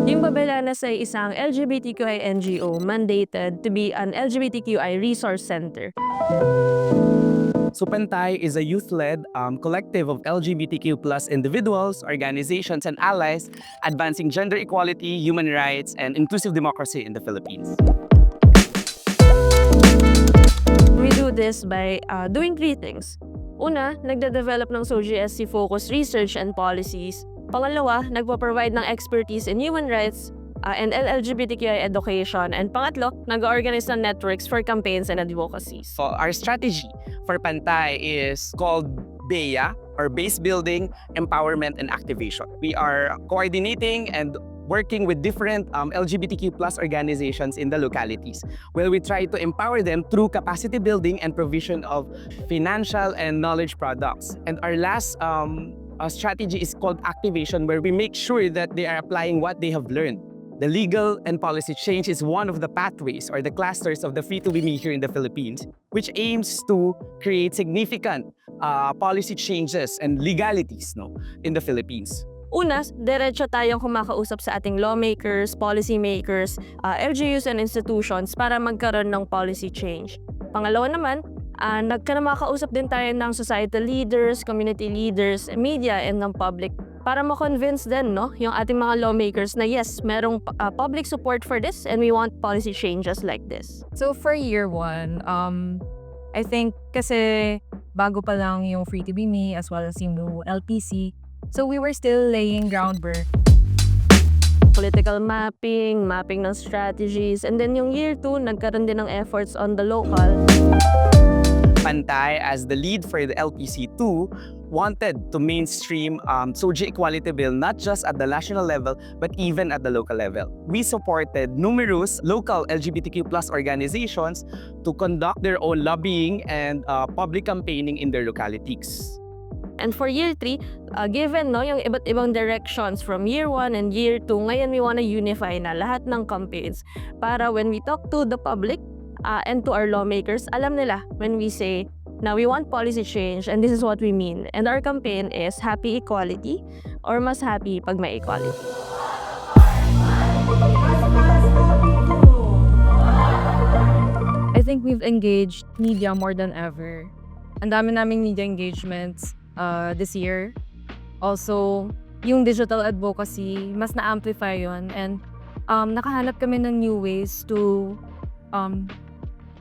Yung Babellanas ay isang LGBTQI NGO mandated to be an LGBTQI resource center. So PANTAY is a youth-led collective of LGBTQ+ individuals, organizations, and allies advancing gender equality, human rights, and inclusive democracy in the Philippines. We do this by doing three things. Una, nagde-develop ng SOGSC-focused research and policies. Pangalawa, nagpo-provide ng expertise in human rights and LGBTQI education. And pangatlo, nag-organize ng networks for campaigns and advocacies. So our strategy for PANTAY is called BEA, or Base Building, Empowerment, and Activation. We are coordinating and working with different LGBTQ+ organizations in the localities, where we try to empower them through capacity building and provision of financial and knowledge products. And our last strategy is called activation, where we make sure that they are applying what they have learned. The legal and policy change is one of the pathways or the clusters of the Free-to-Be-Me here in the Philippines, which aims to create significant policy changes and legalities in the Philippines. Una, diretso tayong kumakausap sa ating lawmakers, policymakers, LGUs and institutions para magkaroon ng policy change. Pangalawa naman, nagkamakausap din tayo ng societal leaders, community leaders, media, and ng public para ma-convince din yung ating mga lawmakers na yes, merong public support for this and we want policy changes like this. So for year 1, I think kasi bago pa lang yung Free-to-Be-Me as well as yung LPC, so we were still laying groundwork. Political mapping ng strategies, and then yung year 2, nagkaroon din ng efforts on the local. PANTAY, as the lead for the LPC2, wanted to mainstream SOGI Equality Bill not just at the national level, but even at the local level. We supported numerous local LGBTQ+ organizations to conduct their own lobbying and public campaigning in their localities. And for year 3, given yung iba't ibang directions from year 1 and year 2, ngayon we wanna unify na lahat ng campaigns para when we talk to the public and to our lawmakers, alam nila when we say, now we want policy change and this is what we mean. And our campaign is Happy Equality or Mas Happy Pag May Equality. I think we've engaged media more than ever. Ang dami naming media engagements this year. Also, yung digital advocacy, mas na-amplify yun. And nakahanap kami ng new ways to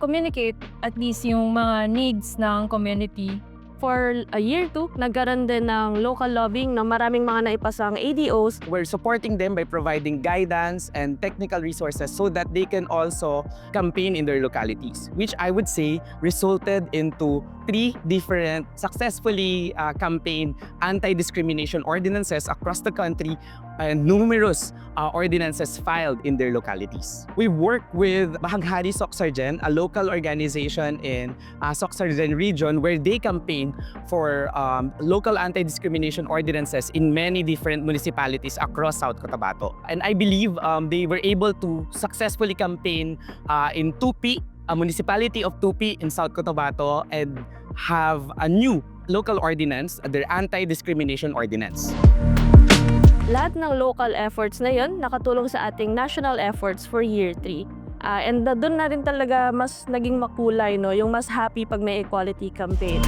communicate at least yung mga needs ng community. For a year 2, nagkaroon din ng local lobbying na maraming mga naipasang ADOs. We're supporting them by providing guidance and technical resources so that they can also campaign in their localities, which I would say resulted into 3 different successfully campaigned anti-discrimination ordinances across the country and numerous ordinances filed in their localities. We work with Bahaghari Socsargen, a local organization in Socsargen region, where they campaign for local anti-discrimination ordinances in many different municipalities across South Cotabato. And I believe they were able to successfully campaign in Tupi, a municipality of Tupi in South Cotabato, and have a new local ordinance, their anti-discrimination ordinance. Lahat ng local efforts na yun nakatulong sa ating national efforts for year 3. And doon na rin talaga mas naging makulay yung Mas Happy Pag May Equality campaign.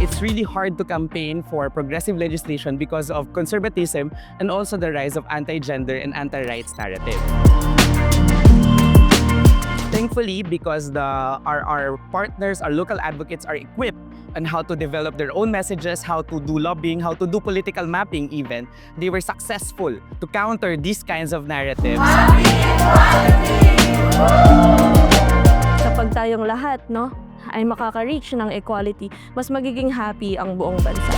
It's really hard to campaign for progressive legislation because of conservatism and also the rise of anti-gender and anti-rights narrative. Thankfully, because our partners, our local advocates are equipped on how to develop their own messages, how to do lobbying, how to do political mapping even, they were successful to counter these kinds of narratives. Kapag tayong lahat ay makaka-reach ng equality, mas magiging happy ang buong bansa.